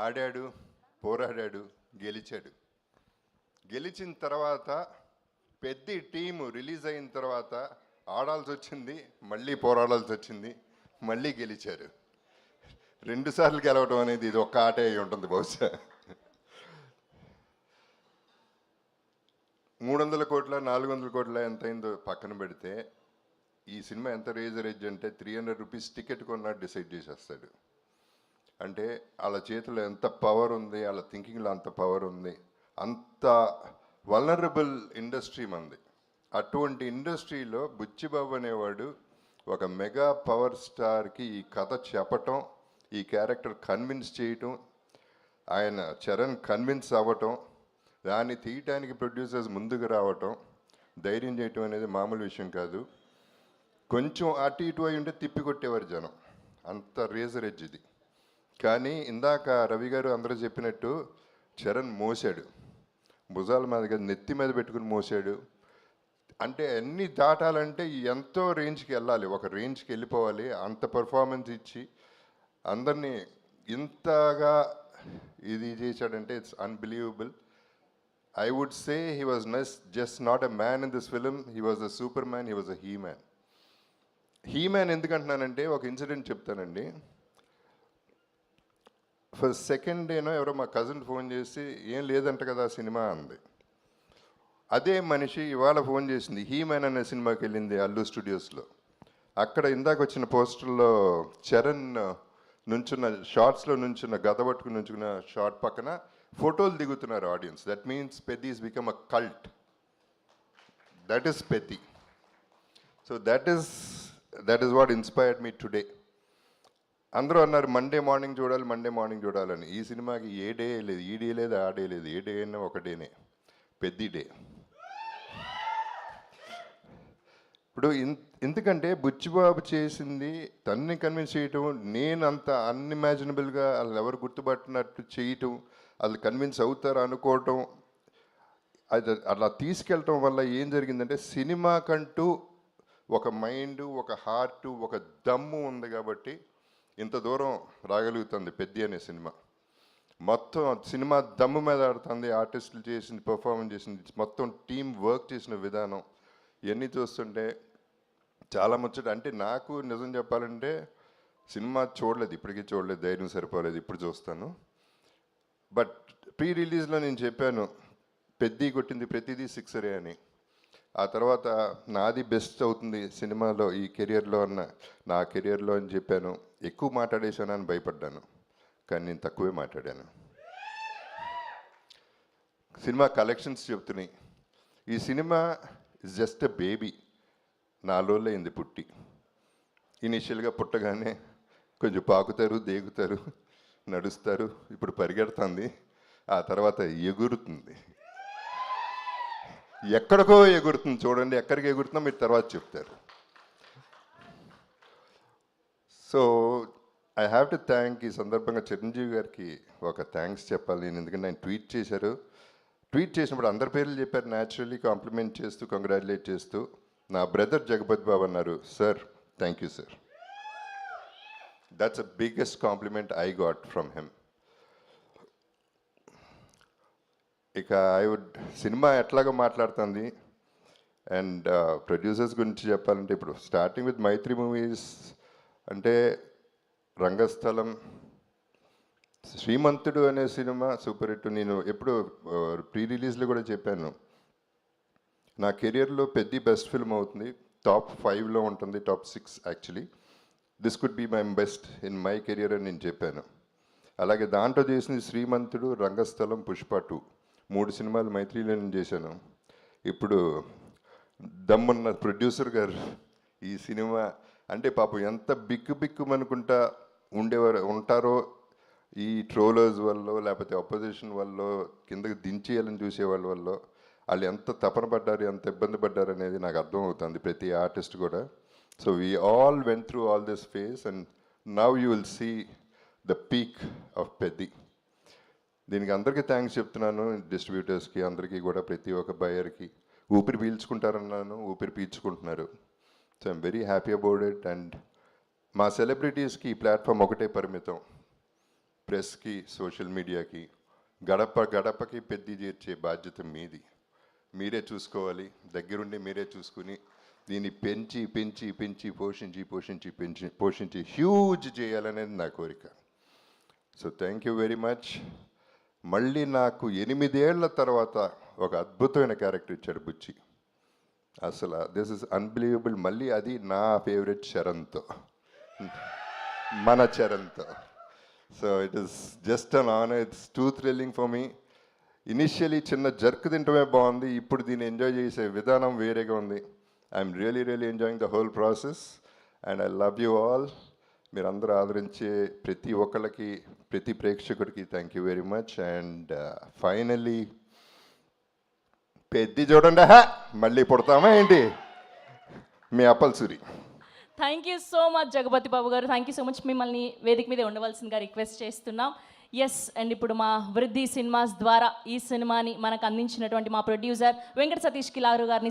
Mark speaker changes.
Speaker 1: ఆడాడు, పోరాడాడు, గెలిచాడు. గెలిచిన తర్వాత పెద్ద టీము రిలీజ్ అయిన తర్వాత ఆడాల్సి వచ్చింది, మళ్ళీ పోరాడాల్సి వచ్చింది, మళ్ళీ గెలిచారు. 2 సార్లు గెలవడం అనేది ఇది ఒక్క ఆటే అయి ఉంటుంది బహుశా. 300 కోట్ల 400 కోట్ల ఎంత అయిందో పక్కన పెడితే ఈ సినిమా ఎంత రేజ్ అంటే 300 రూపీస్ టికెట్ కొన్నా డిసైడ్ చేసేస్తాడు. అంటే వాళ్ళ చేతిలో ఎంత పవర్ ఉంది, వాళ్ళ థింకింగ్లో అంత పవర్ ఉంది. అంత వల్నరబుల్ ఇండస్ట్రీ మంది. అటువంటి ఇండస్ట్రీలో బుచ్చిబాబు అనేవాడు ఒక మెగా పవర్ స్టార్కి ఈ కథ చెప్పటం, ఈ క్యారెక్టర్ కన్విన్స్ చేయటం, ఆయన చరణ్ కన్విన్స్ అవ్వటం, దాన్ని తీయటానికి ప్రొడ్యూసర్స్ ముందుకు రావటం, ధైర్యం చేయటం అనేది మామూలు విషయం కాదు. కొంచెం అటు ఇటు అయి ఉంటే తిప్పి కొట్టేవారు జనం, అంత రేజర్ ఎడ్జ్ ఇది. కానీ ఇందాక రవి గారు అందరూ చెప్పినట్టు చరణ్ మోసాడు, భుజాల మీద నెత్తి మీద పెట్టుకుని మోసాడు. అంటే అన్నీ దాటాలంటే ఎంతో రేంజ్కి వెళ్ళాలి, ఒక రేంజ్కి వెళ్ళిపోవాలి. అంత పర్ఫార్మెన్స్ ఇచ్చి అందరినీ ఇంతగా ఇది చేశాడంటే it's unbelievable. I would say he was just not a man in this film, he was a super man, he was a he man. He man ఎందుకంటున్నానంటే ఒక ఇన్సిడెంట్ చెప్తానండి. ఫస్ట్ సెకండ్ డేనో ఎవరో మా కజిన్ ఫోన్ చేసి ఏం లేదంట కదా cinema అంది. అదే మనిషి ఇవాళ ఫోన్ చేసింది, హీ మ్యాన్ అనే సినిమాకి వెళ్ళింది అల్లు స్టూడియోస్లో. అక్కడ ఇందాక వచ్చిన పోస్టర్లో చరణ్ నుంచున్న షార్ట్స్లో నుంచున్న గద పట్టుకుని నుంచున్న షార్ట్ పక్కన ఫోటోలు దిగుతున్నారు audience. That means Peddi is become a cult. That is Peddi. So that is what inspired me today. అందరూ అన్నారు మండే మార్నింగ్ చూడాలని. ఈ సినిమాకి ఏ డే లేదు, ఈ డే లేదు, ఆ డే లేదు, ఏ డే అయినా ఒక డేనే, పెద్ద డే. ఇప్పుడు ఎందుకంటే బుచ్చిబాబు చేసింది తన్ని కన్విన్స్ చేయటం, నేను అంత అన్ఇమాజినబుల్గా వాళ్ళు ఎవరు గుర్తుపట్టినట్టు చేయటం, వాళ్ళు కన్విన్స్ అవుతారు అనుకోవటం, అది అలా తీసుకెళ్ళటం వల్ల ఏం జరిగిందంటే సినిమాకంటూ ఒక మైండ్, ఒక హార్ట్, ఒక దమ్ము ఉంది కాబట్టి ఇంత దూరం రాగలుగుతుంది పెద్ది అనే సినిమా. మొత్తం సినిమా దమ్ము మీద ఆడుతుంది, ఆర్టిస్టులు చేసింది, పర్ఫార్మెన్స్ చేసింది, మొత్తం టీం వర్క్ చేసిన విధానం ఇవన్నీ చూస్తుంటే చాలా ముచ్చట. అంటే నాకు నిజం చెప్పాలంటే సినిమా చూడలేదు, ఇప్పటికీ చూడలేదు, ధైర్యం సరిపోలేదు, ఇప్పుడు చూస్తాను. బట్ ప్రీ రిలీజ్లో నేను చెప్పాను పెద్ది కొట్టింది ప్రతిదీ సిక్సరే అని. ఆ తర్వాత నాది బెస్ట్ అవుతుంది సినిమాలో ఈ కెరియర్లో నా కెరియర్లో అని చెప్పాను. ఎక్కువ మాట్లాడేశాను అని భయపడ్డాను, కానీ నేను తక్కువే మాట్లాడాను. సినిమా కలెక్షన్స్ చెప్తున్నాయి. ఈ cinema is just a baby. 4 రోజులు అయింది పుట్టి. ఇనిషియల్గా పుట్టగానే కొంచెం పాకుతారు, దేగుతారు, నడుస్తారు, ఇప్పుడు పరిగెడుతుంది, ఆ తర్వాత ఎగురుతుంది. ఎక్కడికో ఎగురుతుంది, చూడండి ఎక్కడికి ఎగురుతుందో మీరు తర్వాత చెప్తారు. So I have to thank, ఈ సందర్భంగా చిరంజీవి గారికి ఒక థ్యాంక్స్ చెప్పాలి నేను. ఎందుకంటే ఆయన ట్వీట్ చేసినప్పుడు అందరి పేర్లు చెప్పారు, న్యాచురల్లీ కాంప్లిమెంట్ చేస్తూ, కంగ్రాచులేట్ చేస్తూ. నా బ్రదర్ జగపతి బాబు అన్నారు, sir thank you sir. That's the biggest compliment I got from him. ఇక సినిమా ఎట్లాగో మాట్లాడుతుంది. అండ్ ప్రొడ్యూసర్స్ గురించి చెప్పాలంటే ఇప్పుడు స్టార్టింగ్ విత్ మైత్రి మూవీస్ అంటే రంగస్థలం, శ్రీమంతుడు అనే సినిమా సూపర్ హిట్. నేను ఎప్పుడు ప్రీ రిలీజ్లో కూడా చెప్పాను, నా కెరియర్లో పెద్ద బెస్ట్ ఫిల్మ్ అవుతుంది, టాప్ 5లో ఉంటుంది, top 6 actually. This could be my best in my career అని నేను చెప్పాను. అలాగే దాంట్లో చేసింది శ్రీమంతుడు, రంగస్థలం, పుష్ప 2 3 సినిమాలు మైత్రిలో నేను చేశాను. ఇప్పుడు దమ్మున్న ప్రొడ్యూసర్ గారు ఈ సినిమా అంటే పాపం ఎంత బిక్కుమనుకుంటా ఉంటారో ఈ ట్రోలర్స్ వల్ల, లేకపోతే అపోజిషన్ వల్ల, కిందకి దించేయాలని చూసేవాళ్ళ వల్ల వాళ్ళు ఎంత తపన పడ్డారు, ఎంత ఇబ్బంది పడ్డారు అనేది నాకు అర్థమవుతుంది, ప్రతి ఆర్టిస్ట్ కూడా. So we all went through all this phase and now you will see the peak of Peddi. దీనికి అందరికీ థ్యాంక్స్ చెప్తున్నాను, డిస్ట్రిబ్యూటర్స్కి, అందరికీ కూడా, ప్రతి ఒక్క బయర్కి. ఊపిరి పీల్చుకుంటారన్నాను, ఊపిరి పీల్చుకుంటున్నారు. So I'm very happy about it. And మా సెలబ్రిటీస్కి ఈ ప్లాట్ఫామ్ ఒకటే పరిమితం, ప్రెస్కి, సోషల్ మీడియాకి, గడప గడపకి పెద్ద చేర్చే బాధ్యత మీది. మీరే చూసుకోవాలి, దగ్గరుండి మీరే చూసుకుని దీన్ని పెంచి పెంచి పెంచి పోషించి హ్యూజ్ చేయాలనేది నా కోరిక. So thank you very much. మళ్ళీ నాకు 8 ఏళ్ల తర్వాత ఒక అద్భుతమైన క్యారెక్టర్ ఇచ్చాడు బుచ్చి. అసలు దిస్ ఇస్ అన్బిలీవబుల్. మళ్ళీ అది నా ఫేవరెట్ చరణ్తో, మన చరణ్తో. So it is just an honour. It's too thrilling for me. Initially చిన్న జర్క్ తింటమే బాగుంది, ఇప్పుడు దీన్ని ఎంజాయ్ చేసే విధానం వేరేగా ఉంది. I'm really enjoying the whole process and I love you all. మీరందరూ ఆదరించే ప్రతి ఒక్కళ్ళకి, ప్రతి ప్రేక్షకుడికి thank you very much. And finally Peddi చూడండి, మళ్ళీ పుడతామా ఏంటి? మీ Appalsuri.
Speaker 2: Thank you so much Jagapathi Babu garu, thank you so much. మిమ్మల్ని వేదిక మీద ఉండవలసిందిగా రిక్వెస్ట్ చేస్తున్నాం. ఎస్, అండ్ ఇప్పుడు మా వృద్ధి సినిమాస్ ద్వారా ఈ సినిమాని మనకు అందించినటువంటి మా ప్రొడ్యూసర్ వెంకట సతీష్ కిలారు గారిని